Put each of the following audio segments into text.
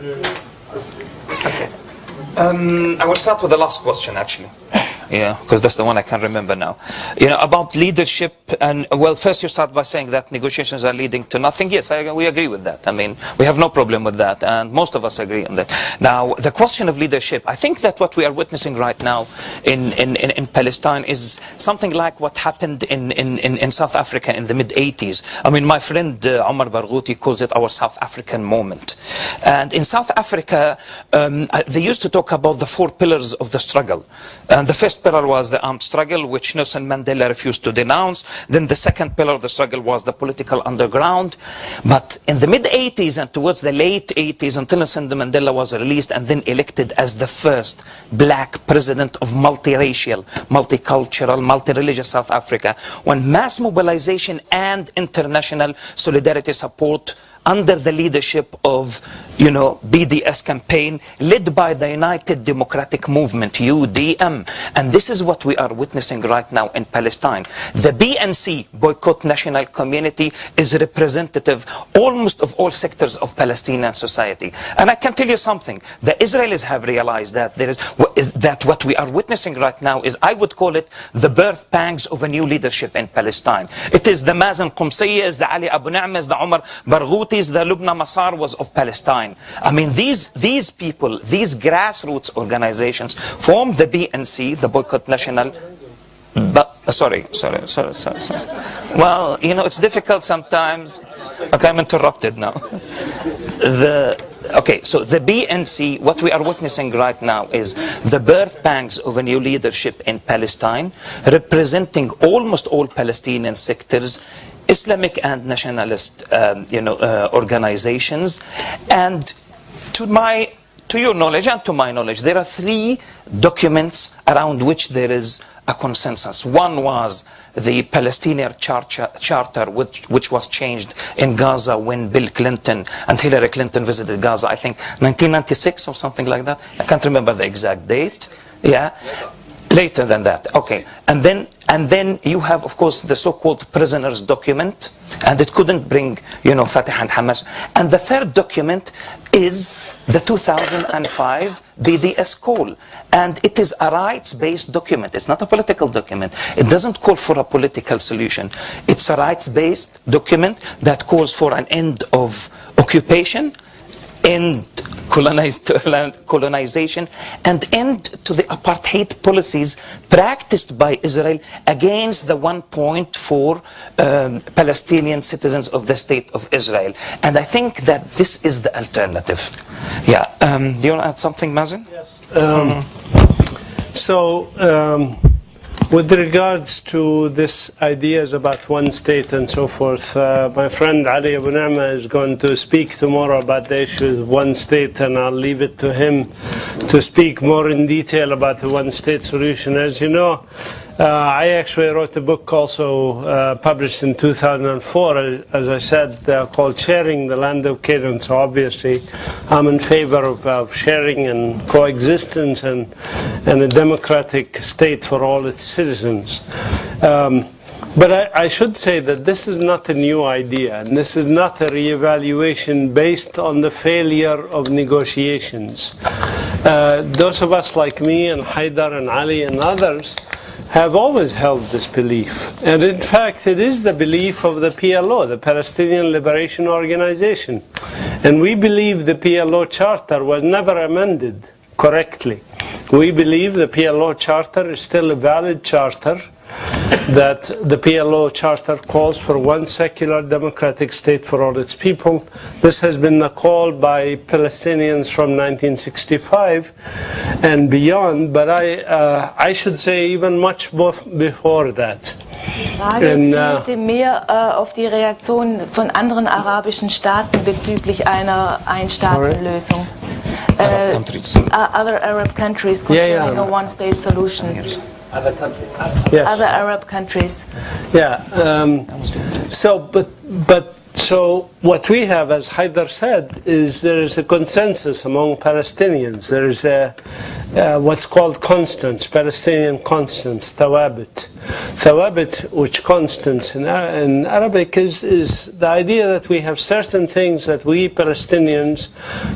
Okay. I will start with the last question, actually. Yeah, because that's the one I can remember now. You know, about leadership, and well, first you start by saying that negotiations are leading to nothing. Yes, we agree with that. I mean, we have no problem with that, and most of us agree on that. Now, the question of leadership, I think that what we are witnessing right now in Palestine is something like what happened in South Africa in the mid-80s. I mean, my friend Omar Barghouti calls it our South African moment. And in South Africa, they used to talk about the 4 pillars of the struggle. And the first pillar was the armed struggle, which Nelson Mandela refused to denounce. Then the second pillar of the struggle was the political underground. But in the mid-80s and towards the late 80s, until Nelson Mandela was released and then elected as the first black president of multiracial, multicultural, multi-religious South Africa, when mass mobilization and international solidarity support under the leadership of, you know, BDS campaign led by the United Democratic Movement, UDM. And this is what we are witnessing right now in Palestine. The BNC, Boycott National Community, is representative almost of all sectors of Palestinian society. And I can tell you something, the Israelis have realized that that what we are witnessing right now is, I would call it the birth pangs of a new leadership in Palestine. It is the Mazin Qumsiyeh, the Ali Abu Na'mas, the Omar Barghouti, the Lubna Masar was of Palestine. I mean, these people, these grassroots organizations form the BNC, the Boycott National. But sorry. Well, you know, it's difficult sometimes. Okay, I'm interrupted now. Okay, so the BNC, what we are witnessing right now is the birth pangs of a new leadership in Palestine, representing almost all Palestinian sectors, Islamic and nationalist, organizations. And to your knowledge and to my knowledge, there are 3 documents around which there is a consensus. One was the Palestinian Charter, which was changed in Gaza when Bill Clinton and Hillary Clinton visited Gaza, I think 1996 or something like that. I can't remember the exact date. Yeah. Later than that, okay. And then you have, of course, the so-called prisoners document, and it couldn't bring, you know, Fatah and Hamas. And the third document is the 2005 BDS call, and it is a rights-based document. It's not a political document. It doesn't call for a political solution. It's a rights-based document that calls for an end of occupation, end colonization, and end to the apartheid policies practiced by Israel against the 1.4 Palestinian citizens of the State of Israel. And I think that this is the alternative. Yeah. Do you want to add something, Mazin? Yes. With regards to this ideas about one state and so forth, my friend Ali Abu Na'ma is going to speak tomorrow about the issues of one state, and I'll leave it to him to speak more in detail about the one state solution. As you know, I actually wrote a book also published in 2004, as I said, called Sharing the Land of Canaan. So obviously I'm in favor of sharing and coexistence and a democratic state for all its citizens. But I should say that this is not a new idea, and this is not a reevaluation based on the failure of negotiations. Those of us like me and Haidar and Ali and others have always held this belief. And in fact, it is the belief of the PLO, the Palestinian Liberation Organization. And we believe the PLO Charter was never amended correctly. We believe the PLO Charter is still a valid charter, that the PLO Charter calls for one secular democratic state for all its people. This has been a call by Palestinians from 1965 and beyond, but I should say even much before that. Die Frage zielte mehr auf die Reaktion von anderen arabischen Staaten bezüglich einer Ein-Staaten-Lösung. Other Arab countries concerning a one-state solution. Yes. Other countries. Yes. Other Arab countries. Yeah. So what we have, as Haidar said, is there is a consensus among Palestinians. There is a what's called constants, Palestinian constants, tawabit. Thawabit, which constants in Arabic, is the idea that we have certain things that we Palestinians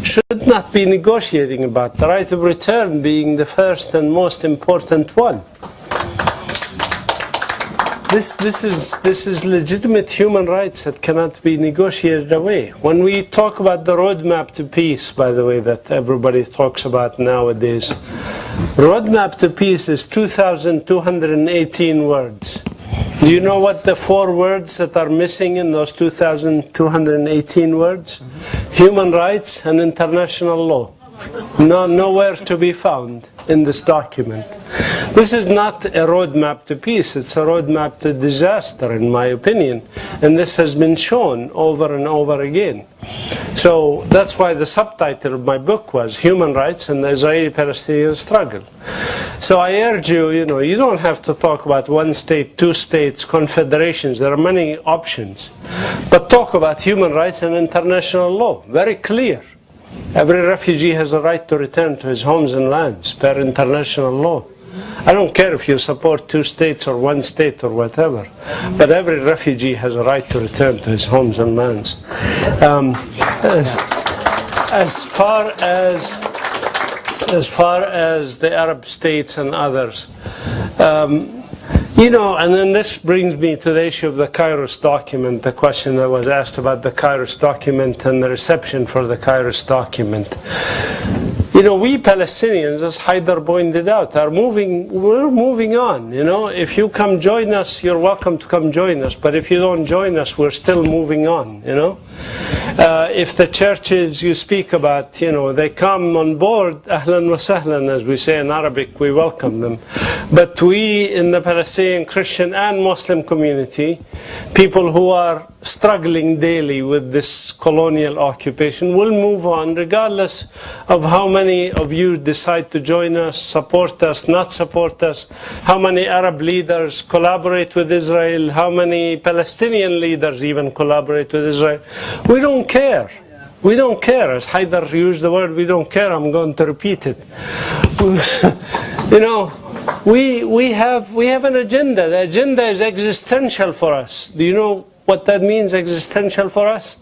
should not be negotiating about, the right of return being the first and most important one. This is legitimate human rights that cannot be negotiated away. When we talk about the roadmap to peace, by the way, that everybody talks about nowadays, roadmap to peace is 2,218 words. Do you know what the 4 words that are missing in those 2,218 words? Human rights and international law. Nowhere to be found in this document. This is not a roadmap to peace, it's a roadmap to disaster, in my opinion. And this has been shown over and over again. So that's why the subtitle of my book was Human Rights and the Israeli-Palestinian Struggle. So I urge you, you don't have to talk about one state, 2 states, confederations. There are many options. But talk about human rights and international law. Very clear. Every refugee has a right to return to his homes and lands per international law. I don't care if you support 2 states or 1 state or whatever, but every refugee has a right to return to his homes and lands. As far as the Arab states and others, and then this brings me to the issue of the Kairos document, the question that was asked about the Kairos document and the reception for the Kairos document. We Palestinians, as Haidar pointed out, we're moving on. If you come join us, you're welcome to come join us. But if you don't join us, we're still moving on, If the churches you speak about, they come on board, ahlan wa sahlan, as we say in Arabic, we welcome them. But we in the Palestinian Christian and Muslim community, people who are struggling daily with this colonial occupation, will move on regardless of how many of you decide to join us, support us, not support us, how many Arab leaders collaborate with Israel, how many Palestinian leaders even collaborate with Israel. We don't care. We don't care. As Haidar used the word, we don't care. I'm going to repeat it. We have an agenda. The agenda is existential for us. Do you know what that means, existential for us?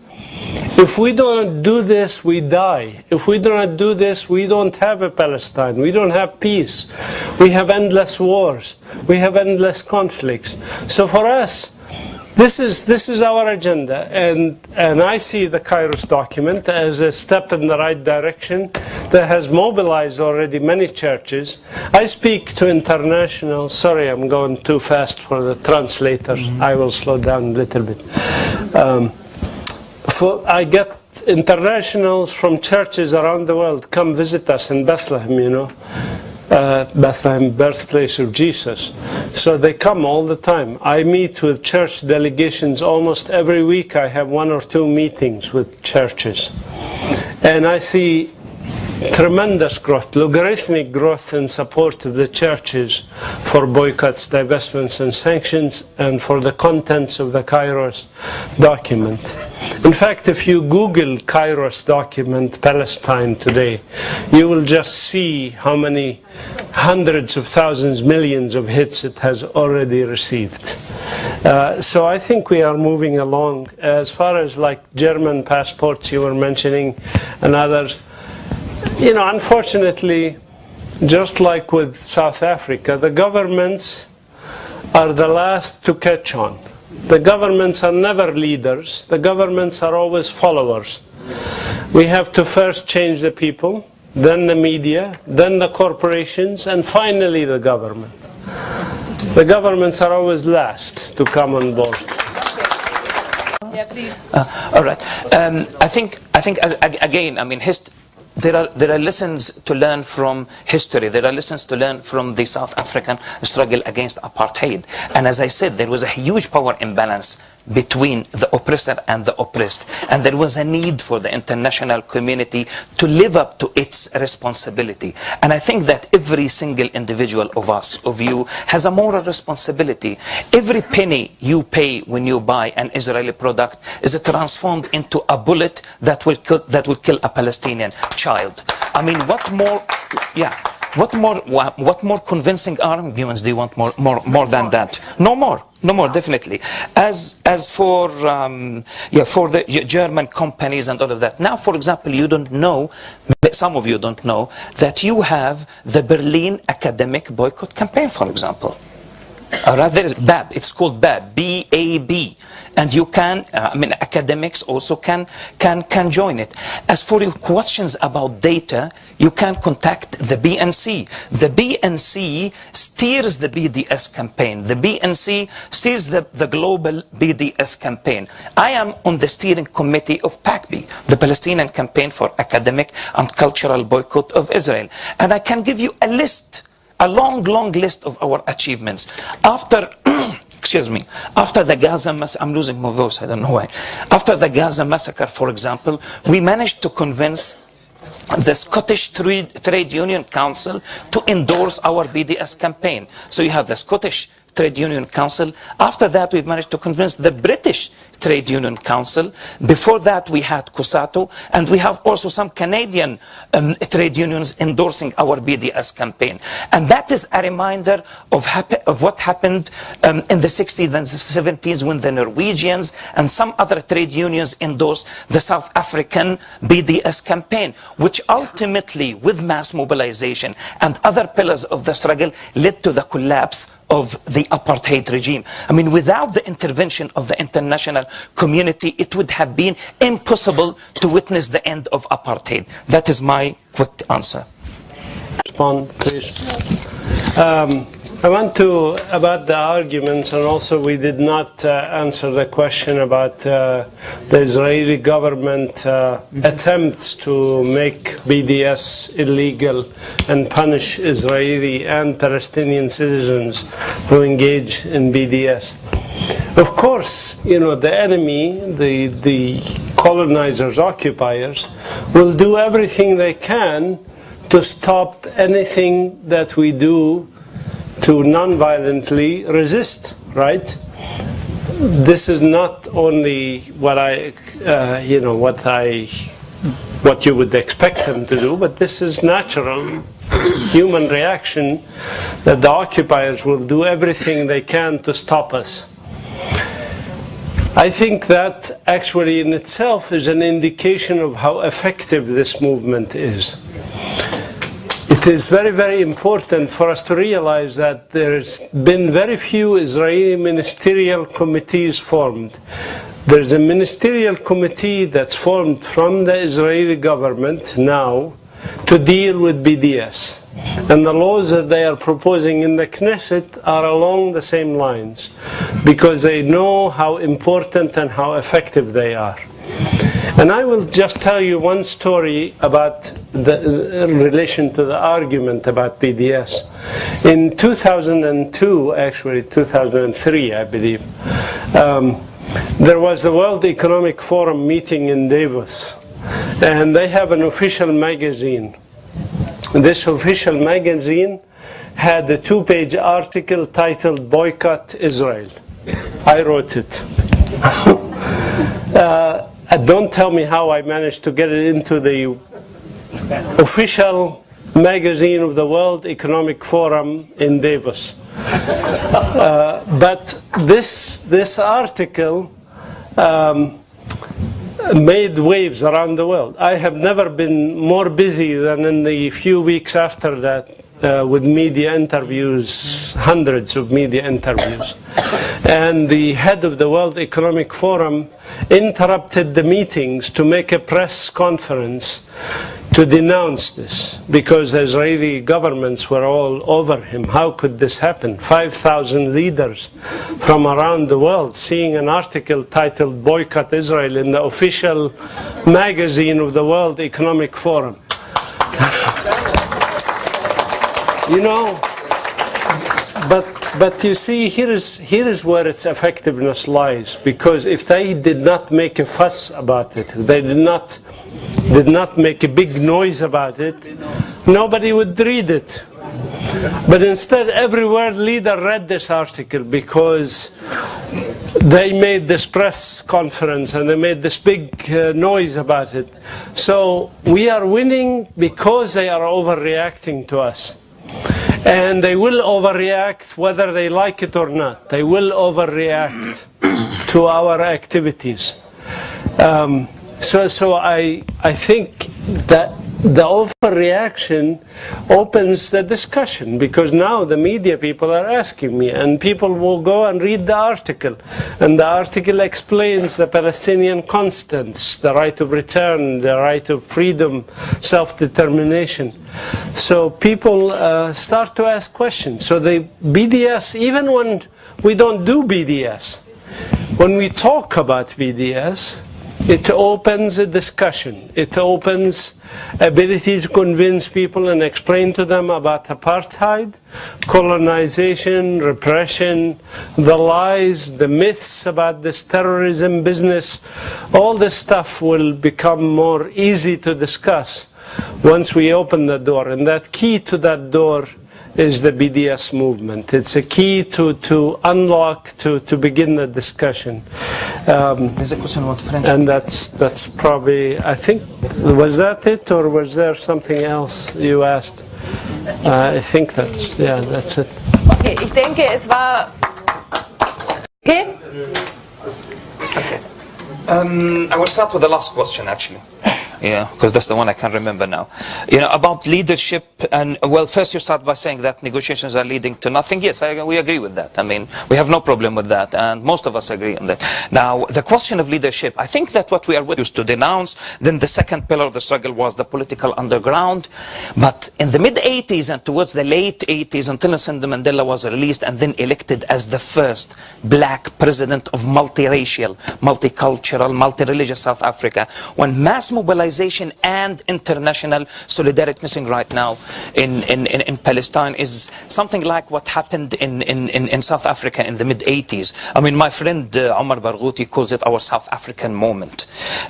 If we don't do this, we die. If we do not do this, we don't have a Palestine. We don't have peace. We have endless wars. We have endless conflicts. So for us, this is our agenda, and I see the Kairos document as a step in the right direction that has mobilized already many churches. I speak to international, sorry I'm going too fast for the translator, I will slow down a little bit. I get internationals from churches around the world come visit us in Bethlehem, Bethlehem, birthplace of Jesus. So they come all the time. I meet with church delegations almost every week. I have 1 or 2 meetings with churches. And I see tremendous growth, logarithmic growth in support of the churches for boycotts, divestments and sanctions, and for the contents of the Kairos document. In fact, if you Google Kairos document Palestine today, you will just see how many hundreds of thousands, millions of hits it has already received. So I think we are moving along. As far as like German passports you were mentioning and others, unfortunately, just like with South Africa, the governments are the last to catch on. The governments are never leaders. The governments are always followers. We have to first change the people, then the media, then the corporations, and finally the government. The governments are always last to come on board. Yeah, please. All right. I think again, there are lessons to learn from history. There are lessons to learn from the South African struggle against apartheid. And as I said, there was a huge power imbalance between the oppressor and the oppressed. And there was a need for the international community to live up to its responsibility. And I think that every single individual of us, of you, has a moral responsibility. Every penny you pay when you buy an Israeli product is transformed into a bullet that will kill a Palestinian child. What more? Yeah. What more convincing arguments do you want more than that? No more. No more, definitely. As for the German companies and all of that. Now, for example, you don't know, some of you don't know, that you have the Berlin academic boycott campaign, for example. There is BAB, it's called BAB, B-A-B. And you can, academics also can join it. As for your questions about data, you can contact the BNC. The BNC steers the BDS campaign. The BNC steers the global BDS campaign. I am on the steering committee of PACB, the Palestinian Campaign for Academic and Cultural Boycott of Israel. And I can give you a list, a long list of our achievements. After, excuse me, after the Gaza massacre, I'm losing my voice, I don't know why. After the Gaza massacre, for example, we managed to convince the Scottish Trade Union Council to endorse our BDS campaign. So you have the Scottish Trade Union Council. After that, we've managed to convince the British Trade Union Council. Before that, we had COSATU, and we have also some Canadian trade unions endorsing our BDS campaign. And that is a reminder of what happened in the 60s and 70s when the Norwegians and some other trade unions endorsed the South African BDS campaign, which ultimately, with mass mobilization and other pillars of the struggle, led to the collapse of the apartheid regime. I mean, without the intervention of the international community, it would have been impossible to witness the end of apartheid. That is my quick answer. Respond, please. I want to, about the arguments, and also we did not answer the question about the Israeli government attempts to make BDS illegal and punish Israeli and Palestinian citizens who engage in BDS. Of course, you know, the enemy, the colonizers, occupiers, will do everything they can to stop anything that we do to non-violently resist, right? This is not only what what you would expect them to do, but this is natural human reaction that the occupiers will do everything they can to stop us. I think that actually in itself is an indication of how effective this movement is. It is very, very important for us to realize that there's been very few Israeli ministerial committees formed. There's a ministerial committee that's formed from the Israeli government now to deal with BDS. And the laws that they are proposing in the Knesset are along the same lines, because they know how important and how effective they are. And I will just tell you one story about the relation to the argument about BDS. In 2002, actually 2003, I believe, there was the World Economic Forum meeting in Davos, and they have an official magazine. This official magazine had a 2-page article titled "Boycott Israel." I wrote it. Don't tell me how I managed to get it into the official magazine of the World Economic Forum in Davos. But this article made waves around the world. I have never been more busy than in the few weeks after that with media interviews, hundreds of media interviews. And the head of the World Economic Forum interrupted the meetings to make a press conference to denounce this, because the Israeli governments were all over him. How could this happen? 5,000 leaders from around the world seeing an article titled "Boycott Israel" in the official magazine of the World Economic Forum. You know, but you see, here is where its effectiveness lies, because if they did not make a fuss about it, if they did not make a big noise about it, nobody would read it. But instead, every world leader read this article because they made this press conference and they made this big noise about it. So we are winning because they are overreacting to us. And they will overreact whether they like it or not. They will overreact to our activities. So I think that the overreaction opens the discussion, because now the media people are asking me, and people will go and read the article, and the article explains the Palestinian constants, the right of return, the right of freedom, self-determination. So people start to ask questions. So the BDS, even when we don't do BDS, when we talk about BDS, it opens a discussion. It opens ability to convince people and explain to them about apartheid, colonization, repression, the lies, the myths about this terrorism business. All this stuff will become more easy to discuss once we open the door. And that key to that door is the BDS movement. It's a key to unlock, to begin the discussion. There's a question about French. And that's probably, I think, was that it, or was there something else you asked? I think that's it. Okay, ich denke, es war... Okay? I will start with the last question, actually. Yeah, because that's the one I can remember now. You know, about leadership, and well, first you start by saying that negotiations are leading to nothing. Yes, we agree with that. I mean, we have no problem with that, and most of us agree on that. Now, the question of leadership, I think that what we are used to denounce, then the second pillar of the struggle was the political underground. But in the mid-80s and towards the late 80s, until Nelson Mandela was released and then elected as the first black president of multiracial, multicultural, multireligious South Africa, when mass mobilization and international solidarity missing right now in Palestine is something like what happened in South Africa in the mid-80s. I mean, my friend Omar Barghouti calls it our South African moment.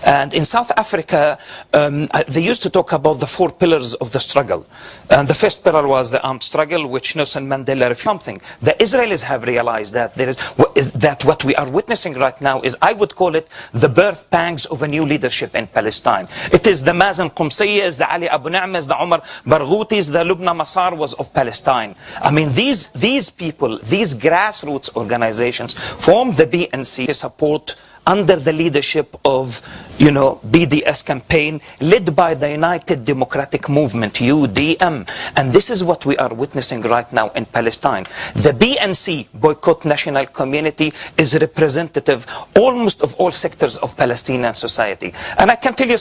And in South Africa, they used to talk about the 4 pillars of the struggle. And the first pillar was the armed struggle, which Nelson Mandela refused. Something. The Israelis have realized that that what we are witnessing right now is, I would call it, the birth pangs of a new leadership in Palestine. It is the Mazin Qumsiyeh, the Ali Abu Ni'mas, the Omar Barghoutis, the Lubna Masar was of Palestine. I mean, these people, these grassroots organizations form the BNC to support under the leadership of, you know, BDS campaign led by the United Democratic Movement, UDM. And this is what we are witnessing right now in Palestine. The BNC, Boycott National Community, is representative almost of all sectors of Palestinian society. And I can tell you